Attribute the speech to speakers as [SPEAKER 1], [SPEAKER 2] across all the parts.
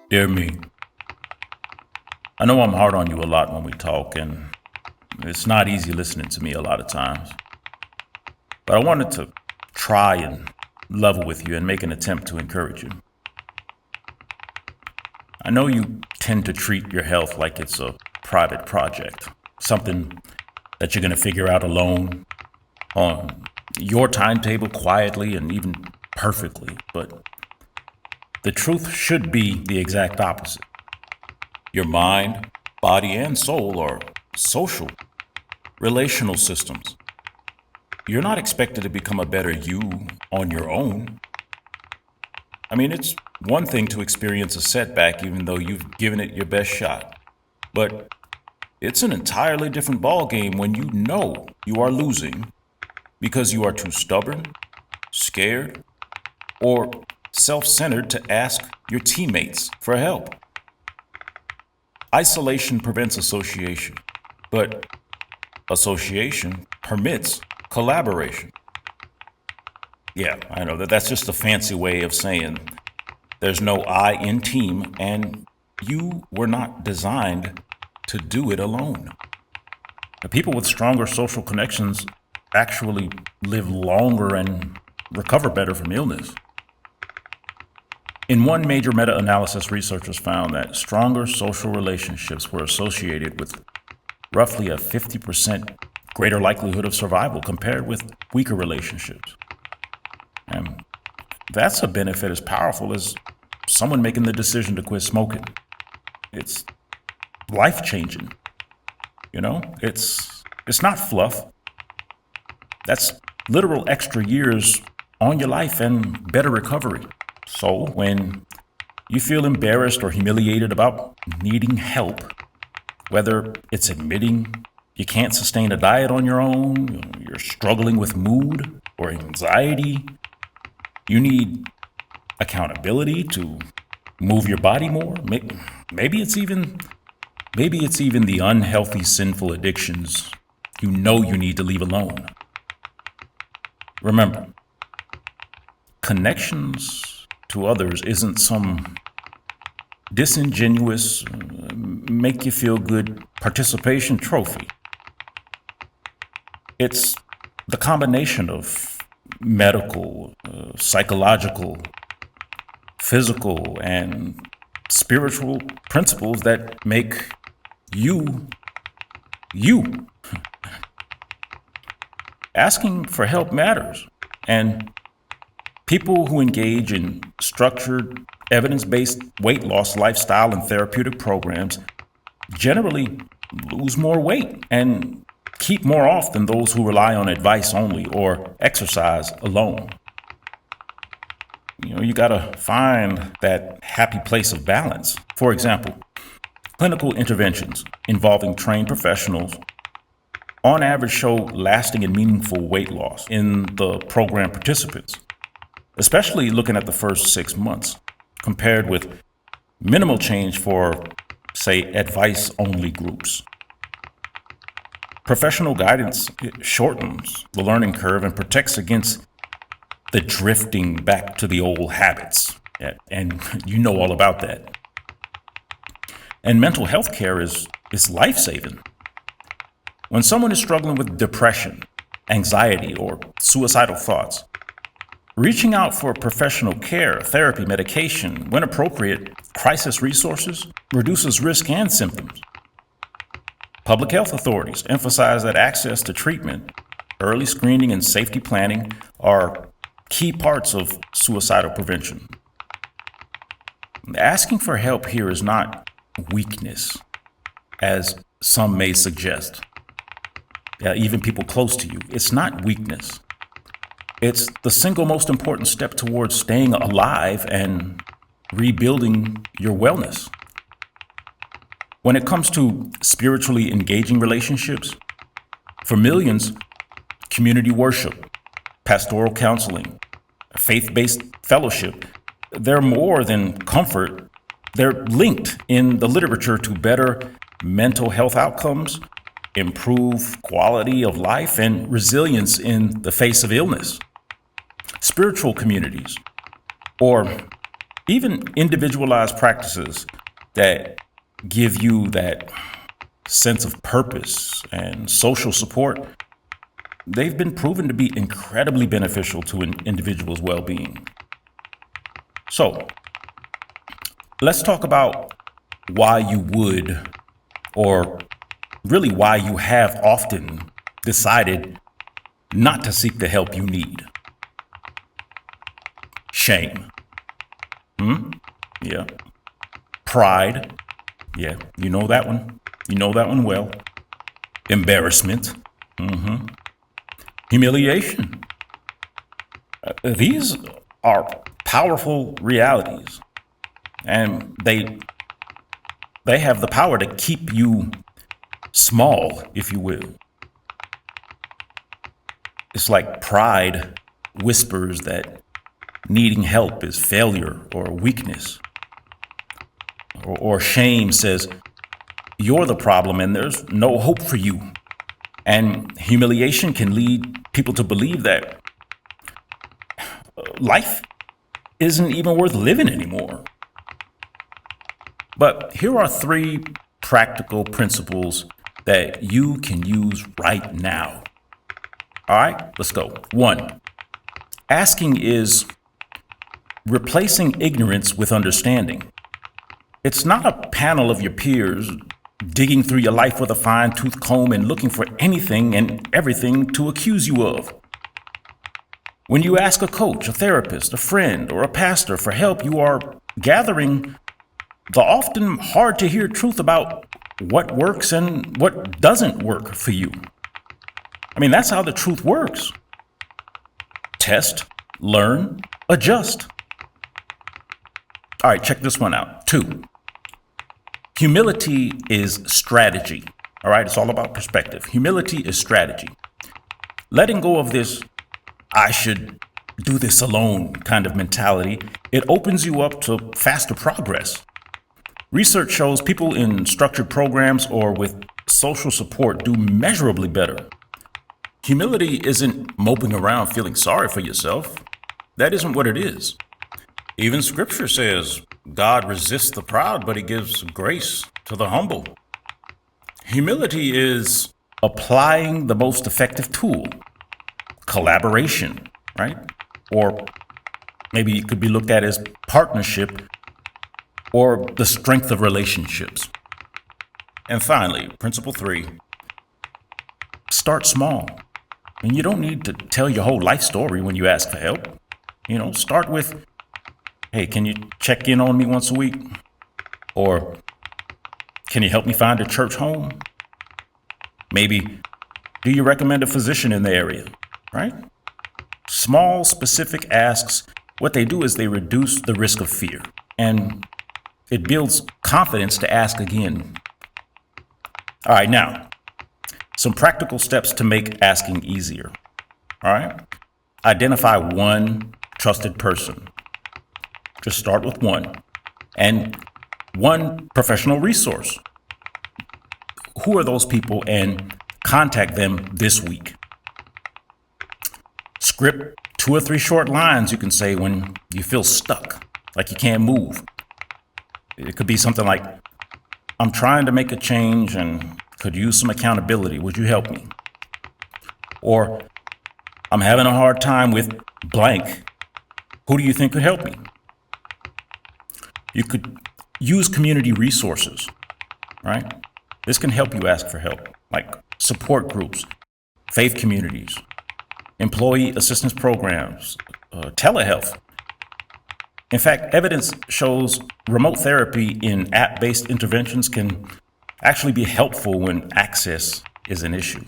[SPEAKER 1] Dear me, I know I'm hard on you a lot when we talk, and it's not easy listening to me a lot of times. But I wanted to try and level with you and make an attempt to encourage you. I know you tend to treat your health like it's a private project, something that you're going to figure out alone on your timetable quietly and even perfectly. But the truth should be the exact opposite. Your mind, body, and soul are social, relational systems. You're not expected to become a better you on your own. I mean, it's one thing to experience a setback even though you've given it your best shot. But it's an entirely different ballgame when you know you are losing because you are too stubborn, scared, or self-centered to ask your teammates for help. Isolation prevents association, but association permits collaboration. Yeah, I know that's just a fancy way of saying there's no I in team, and you were not designed to do it alone. The people with stronger social connections actually live longer and recover better from illness. In one major meta-analysis, researchers found that stronger social relationships were associated with roughly a 50% greater likelihood of survival compared with weaker relationships. And that's a benefit as powerful as someone making the decision to quit smoking. It's life-changing. It's not fluff. That's literal extra years on your life and better recovery. So when you feel embarrassed or humiliated about needing help, whether it's admitting you can't sustain a diet on your own, you're struggling with mood or anxiety, you need accountability to move your body more. Maybe it's even the unhealthy, sinful addictions you know you need to leave alone. Remember, connections to others isn't some disingenuous, make you feel good participation trophy. It's the combination of medical, psychological, physical, and spiritual principles that make you, you. Asking for help matters, and people who engage in structured, evidence-based weight loss lifestyle and therapeutic programs generally lose more weight and keep more off than those who rely on advice only or exercise alone. You gotta find that happy place of balance. For example, clinical interventions involving trained professionals on average show lasting and meaningful weight loss in the program participants, especially looking at the first 6 months, compared with minimal change for, say, advice-only groups. Professional guidance shortens the learning curve and protects against the drifting back to the old habits. And you know all about that. And mental health care is life-saving. When someone is struggling with depression, anxiety, or suicidal thoughts, reaching out for professional care, therapy, medication, when appropriate, crisis resources, reduces risk and symptoms. Public health authorities emphasize that access to treatment, early screening, and safety planning are key parts of suicidal prevention. Asking for help here is not weakness, as some may suggest. Even people close to you. It's not weakness. It's the single most important step towards staying alive and rebuilding your wellness. When it comes to spiritually engaging relationships, for millions, community worship, pastoral counseling, faith-based fellowship, they're more than comfort. They're linked in the literature to better mental health outcomes, improve quality of life, and resilience in the face of illness. Spiritual communities, or even individualized practices that give you that sense of purpose and social support, they've been proven to be incredibly beneficial to an individual's well-being. So let's talk about why you would, or really why you have often decided not to seek the help you need. Shame. Yeah. Pride. Yeah, you know that one. You know that one well. Embarrassment. Humiliation. These are powerful realities, and they have the power to keep you small, if you will. It's like pride whispers that needing help is failure or weakness. Or shame says, you're the problem and there's no hope for you. And humiliation can lead people to believe that life isn't even worth living anymore. But here are 3 practical principles that you can use right now. All right, let's go. 1, asking is replacing ignorance with understanding. It's not a panel of your peers digging through your life with a fine-tooth comb and looking for anything and everything to accuse you of. When you ask a coach, a therapist, a friend, or a pastor for help, you are gathering the often hard-to-hear truth about what works and what doesn't work for you. I mean, that's how the truth works. Test, learn, adjust. All right, check this one out. 2, humility is strategy. All right, it's all about perspective. Humility is strategy. Letting go of this, I should do this alone kind of mentality, it opens you up to faster progress. Research shows people in structured programs or with social support do measurably better. Humility isn't moping around feeling sorry for yourself. That isn't what it is. Even scripture says God resists the proud, but he gives grace to the humble. Humility is applying the most effective tool, collaboration, right? Or maybe it could be looked at as partnership or the strength of relationships. And finally, principle 3, start small. And you don't need to tell your whole life story when you ask for help. Start with, hey, can you check in on me once a week? Or can you help me find a church home? Maybe, do you recommend a physician in the area, right? Small, specific asks, what they do is they reduce the risk of fear, and it builds confidence to ask again. All right, now, some practical steps to make asking easier. All right, identify one trusted person. Just start with one. And one professional resource. Who are those people, and contact them this week. Script 2 or 3 short lines you can say when you feel stuck, like you can't move. It could be something like, I'm trying to make a change and could use some accountability. Would you help me? Or, I'm having a hard time with blank. Who do you think could help me? You could use community resources, right? This can help you ask for help, like support groups, faith communities, employee assistance programs, telehealth. In fact, evidence shows remote therapy in app-based interventions can actually be helpful when access is an issue.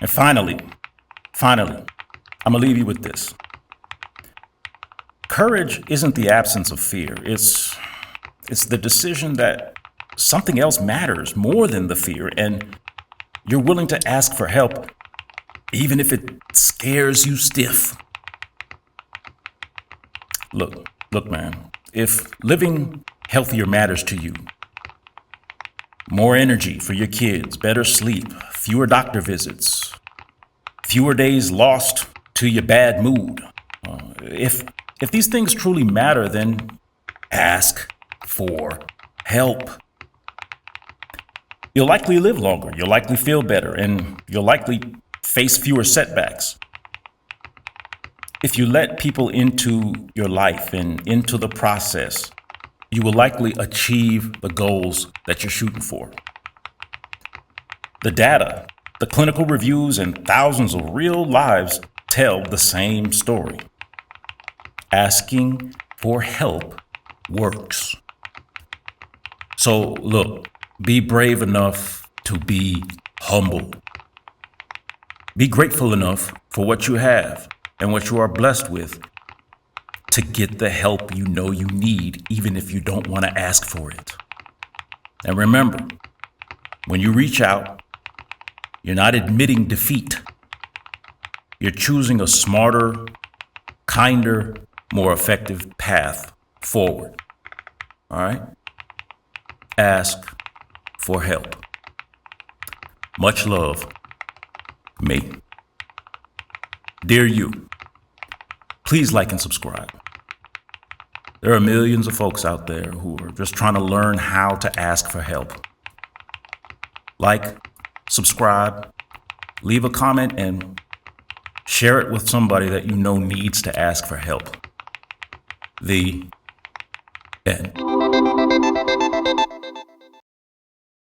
[SPEAKER 1] And finally, I'm gonna leave you with this. Courage isn't the absence of fear. It's the decision that something else matters more than the fear, and you're willing to ask for help even if it scares you stiff. Look, man, if living healthier matters to you, more energy for your kids, better sleep, fewer doctor visits, fewer days lost to your bad mood. If If these things truly matter, then ask for help. You'll likely live longer, you'll likely feel better, and you'll likely face fewer setbacks. If you let people into your life and into the process, you will likely achieve the goals that you're shooting for. The data, the clinical reviews, and thousands of real lives tell the same story. Asking for help works. So look, be brave enough to be humble. Be grateful enough for what you have and what you are blessed with to get the help you know you need, even if you don't want to ask for it. And remember, when you reach out, you're not admitting defeat. You're choosing a smarter, kinder, more effective path forward. All right? Ask for help. Much love, me. Dear you, please like and subscribe. There are millions of folks out there who are just trying to learn how to ask for help. Like, subscribe, leave a comment, and share it with somebody that you know needs to ask for help. The end.